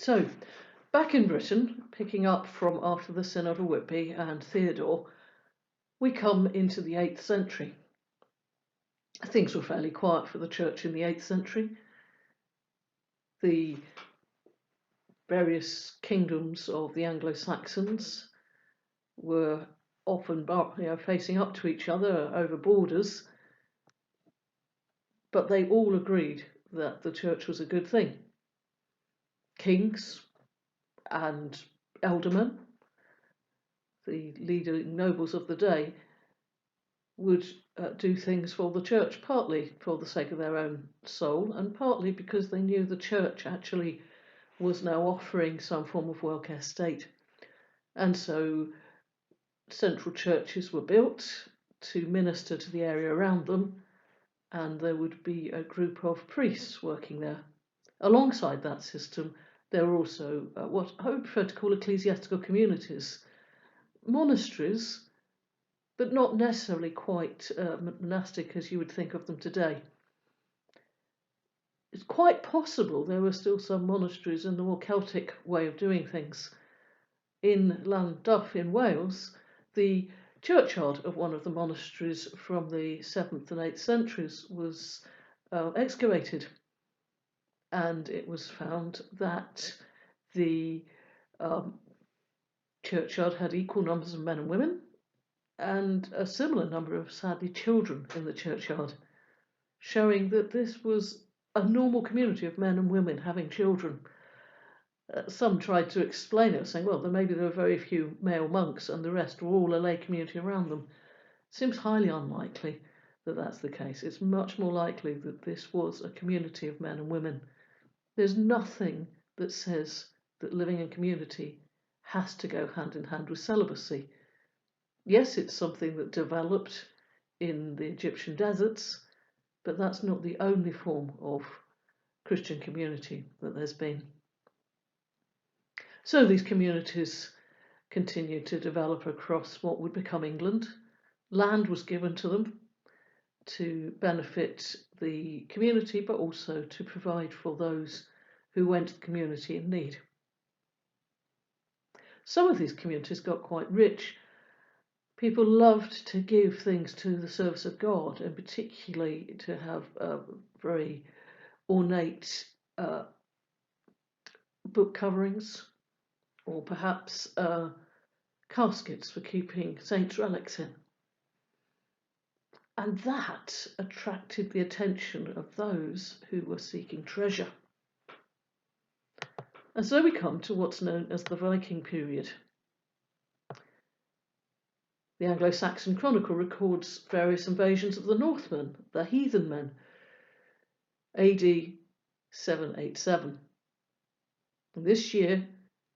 So, back in Britain, picking up from after the Synod of Whitby and Theodore, we come into the 8th century. Things were fairly quiet for the church in the 8th century. The various kingdoms of the Anglo-Saxons were often facing up to each other over borders, but they all agreed that the church was a good thing. Kings and aldermen, the leading nobles of the day, would do things for the church, partly for the sake of their own soul, and partly because they knew the church actually was now offering some form of welfare state. And so central churches were built to minister to the area around them, and there would be a group of priests working there. Alongside that system, there were also what I would prefer to call ecclesiastical communities, monasteries, but not necessarily quite monastic as you would think of them today. It's quite possible there were still some monasteries in the more Celtic way of doing things. In Llanduff in Wales, the churchyard of one of the monasteries from the 7th and 8th centuries was excavated, and it was found that the churchyard had equal numbers of men and women, and a similar number of, sadly, children in the churchyard, showing that this was a normal community of men and women having children. Some tried to explain it, saying, well, maybe there were very few male monks and the rest were all a lay community around them. Seems highly unlikely that that's the case. It's much more likely that this was a community of men and women. There's nothing that says that living in community has to go hand in hand with celibacy. Yes, it's something that developed in the Egyptian deserts, but that's not the only form of Christian community that there's been. So these communities continued to develop across what would become England. Land was given to them to benefit the community, but also to provide for those who went to the community in need. Some of these communities got quite rich. People loved to give things to the service of God, and particularly to have very ornate book coverings, or perhaps caskets for keeping saints' relics in. And that attracted the attention of those who were seeking treasure. And so we come to what's known as the Viking period. The Anglo-Saxon Chronicle records various invasions of the Northmen, the heathen men, AD 787. And this year,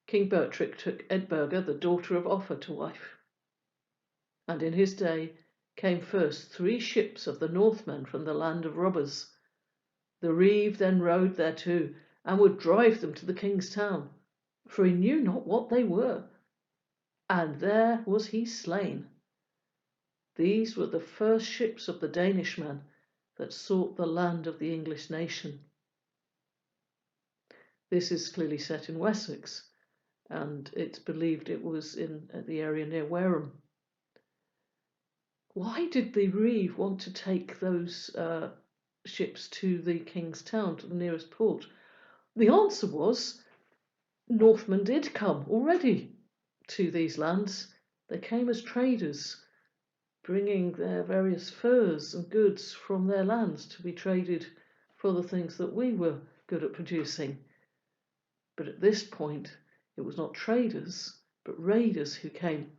King Bertric took Edburga, the daughter of Offa, to wife. And in his day came first 3 ships of the Northmen from the land of robbers. The reeve then rode thereto, and would drive them to the king's town, for he knew not what they were. And there was he slain. These were the first ships of the Danish men that sought the land of the English nation. This is clearly set in Wessex, and it's believed it was in the area near Wareham. Why did the reeve want to take those ships to the king's town, to the nearest port? The answer was Northmen did come already to these lands. They came as traders, bringing their various furs and goods from their lands to be traded for the things that we were good at producing. But at this point, it was not traders, but raiders who came.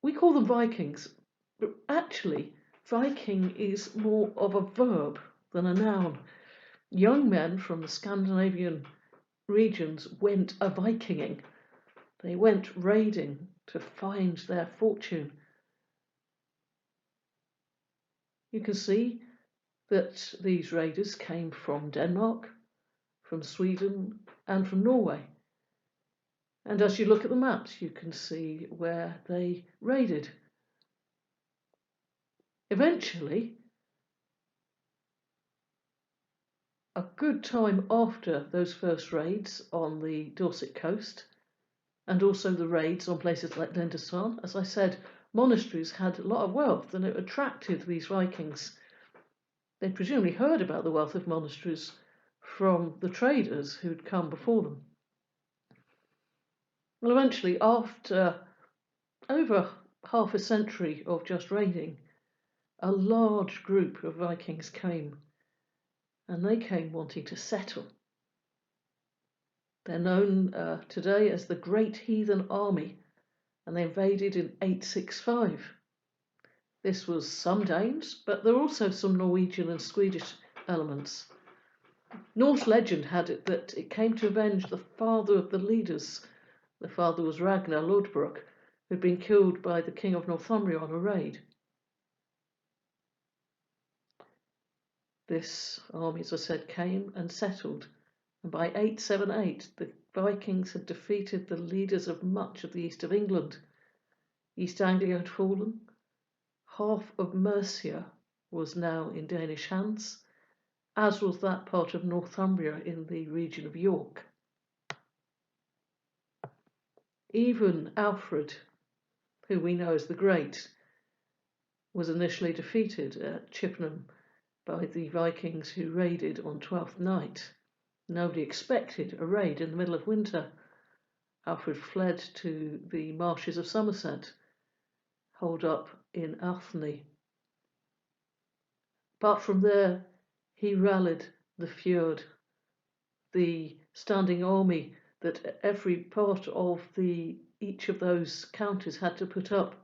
We call them Vikings, but actually, Viking is more of a verb than a noun. Young men from the Scandinavian regions went a-Vikinging. They went raiding to find their fortune. You can see that these raiders came from Denmark, from Sweden, and from Norway. And as you look at the maps, you can see where they raided. Eventually, a good time after those first raids on the Dorset coast, and also the raids on places like Lindisfarne. As I said, monasteries had a lot of wealth and it attracted these Vikings. They presumably heard about the wealth of monasteries from the traders who'd come before them. Well, eventually, after over half a century of just raiding, a large group of Vikings came, and they came wanting to settle. They're known today as the Great Heathen Army, and they invaded in 865. This was some Danes, but there were also some Norwegian and Swedish elements. Norse legend had it that it came to avenge the father of the leaders. The father was Ragnar Lodbrok, who'd been killed by the king of Northumbria on a raid. This army, as I said, came and settled, and by 878 the Vikings had defeated the leaders of much of the east of England. East Anglia had fallen. Half of Mercia was now in Danish hands, as was that part of Northumbria in the region of York. Even Alfred, who we know as the Great, was initially defeated at Chippenham by the Vikings who raided on Twelfth Night. Nobody expected a raid in the middle of winter. Alfred fled to the marshes of Somerset, holed up in Athenry. But from there, he rallied the Fjord, the standing army that every part of each of those counties had to put up.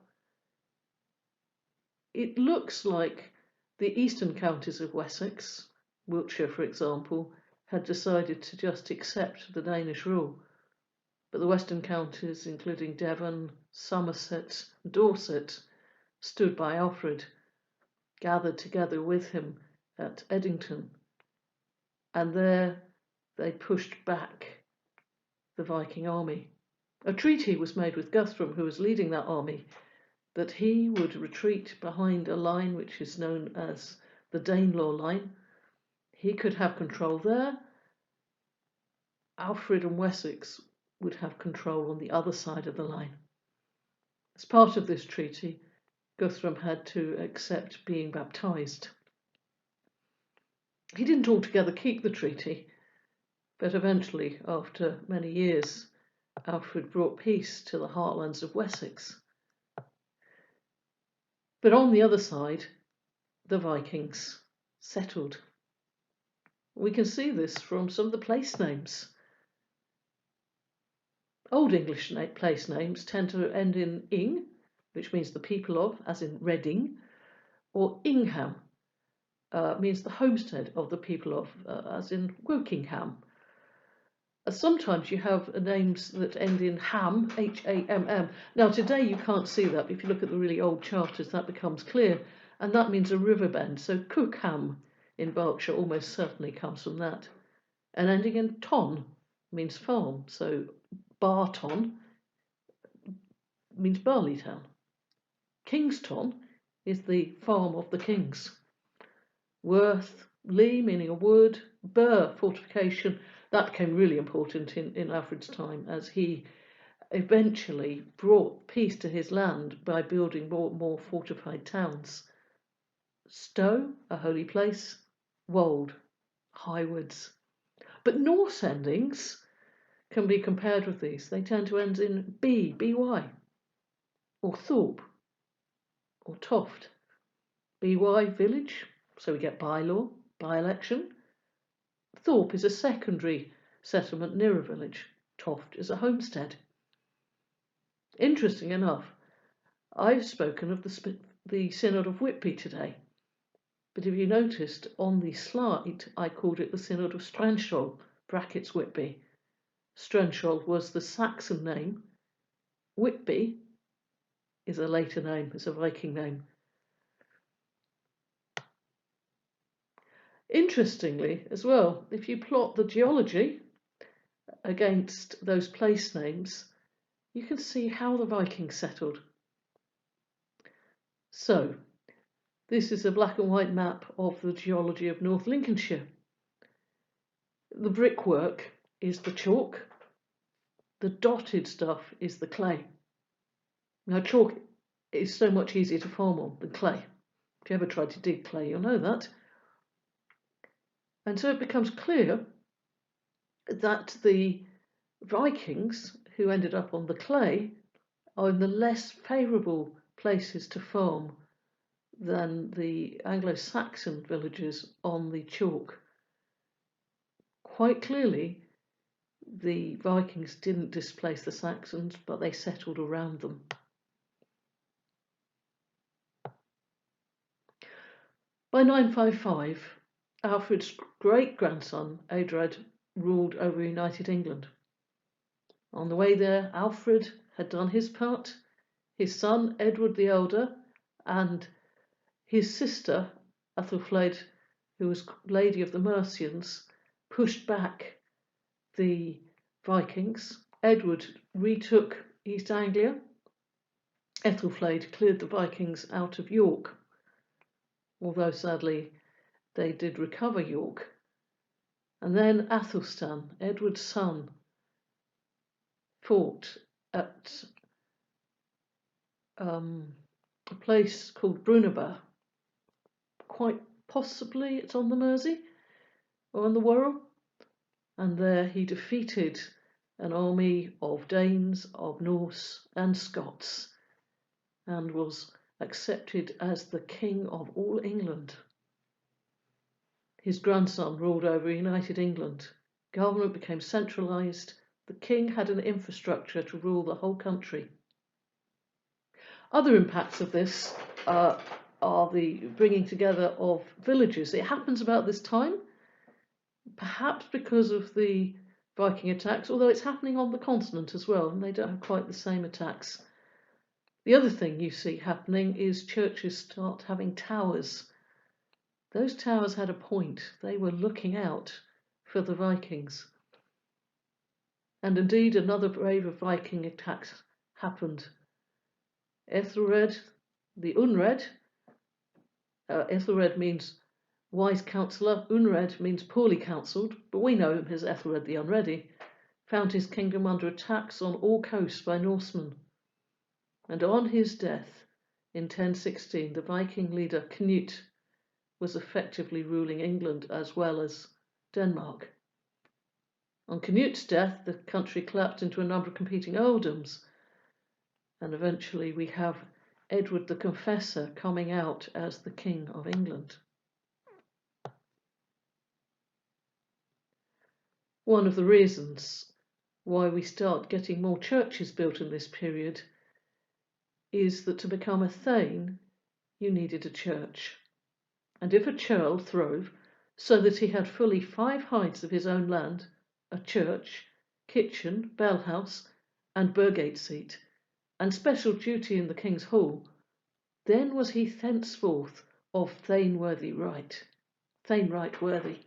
It looks like the eastern counties of Wessex, Wiltshire for example, had decided to just accept the Danish rule. But the western counties, including Devon, Somerset, and Dorset, stood by Alfred, gathered together with him at Edington, and there they pushed back the Viking army. A treaty was made with Guthrum, who was leading that army, that he would retreat behind a line which is known as the Danelaw line. He could have control there. Alfred and Wessex would have control on the other side of the line. As part of this treaty, Guthrum had to accept being baptized. He didn't altogether keep the treaty, but eventually, after many years, Alfred brought peace to the heartlands of Wessex. But on the other side, the Vikings settled. We can see this from some of the place names. Old English place names tend to end in ing, which means the people of, as in Reading, or Ingham, means the homestead of the people of, as in Wokingham. Sometimes you have names that end in ham, H-A-M-M. Now today you can't see that, but if you look at the really old charters that becomes clear, and that means a river bend. So Cookham in Berkshire almost certainly comes from that. And ending in ton means farm, so Barton means Barleytown. Kingston is the farm of the kings. Worth, Lee meaning a wood, Burr, fortification. That became really important in Alfred's time, as he eventually brought peace to his land by building more fortified towns. Stowe, a holy place. Wold, high woods. But Norse endings can be compared with these. They tend to end in B, B-Y, or Thorpe, or Toft. B-Y, village, so we get bylaw, by-election. Thorpe is a secondary settlement near a village. Toft is a homestead. Interesting enough, I've spoken of the Synod of Whitby today, but if you noticed on the slide, I called it the Synod of Strensholt, brackets Whitby. Strensholt was the Saxon name. Whitby is a later name, it's a Viking name. Interestingly, as well, if you plot the geology against those place names, you can see how the Vikings settled. So, this is a black and white map of the geology of North Lincolnshire. The brickwork is the chalk, the dotted stuff is the clay. Now, chalk is so much easier to farm on than clay. If you ever tried to dig clay, you'll know that. And so it becomes clear that the Vikings, who ended up on the clay, are in the less favourable places to farm than the Anglo-Saxon villages on the chalk. Quite clearly, the Vikings didn't displace the Saxons, but they settled around them. By 955, Alfred's great-grandson, Edred, ruled over United England. On the way there, Alfred had done his part. His son, Edward the Elder, and his sister, Athelflaed, who was Lady of the Mercians, pushed back the Vikings. Edward retook East Anglia. Ethelflaed cleared the Vikings out of York, although sadly they did recover York. And then Athelstan, Edward's son, fought at a place called Brunaba. Quite possibly it's on the Mersey or on the Wirral. And there he defeated an army of Danes, of Norse and Scots, and was accepted as the king of all England. His grandson ruled over United England. Government became centralised. The king had an infrastructure to rule the whole country. Other impacts of this are the bringing together of villages. It happens about this time, perhaps because of the Viking attacks, although it's happening on the continent as well, and they don't have quite the same attacks. The other thing you see happening is churches start having towers. Those towers had a point. They were looking out for the Vikings. And indeed, another wave of Viking attacks happened. Ethelred, the Unred, Ethelred means wise counsellor, Unred means poorly counselled, but we know him as Ethelred the Unready, found his kingdom under attacks on all coasts by Norsemen. And on his death in 1016, the Viking leader Canute was effectively ruling England as well as Denmark. On Canute's death, the country collapsed into a number of competing earldoms, and eventually we have Edward the Confessor coming out as the King of England. One of the reasons why we start getting more churches built in this period is that to become a thane, you needed a church. And if a churl throve so that he had fully 5 hides of his own land, a church, kitchen, bell house, and burgate seat, and special duty in the king's hall, then was he thenceforth of thane-worthy right, thane right worthy.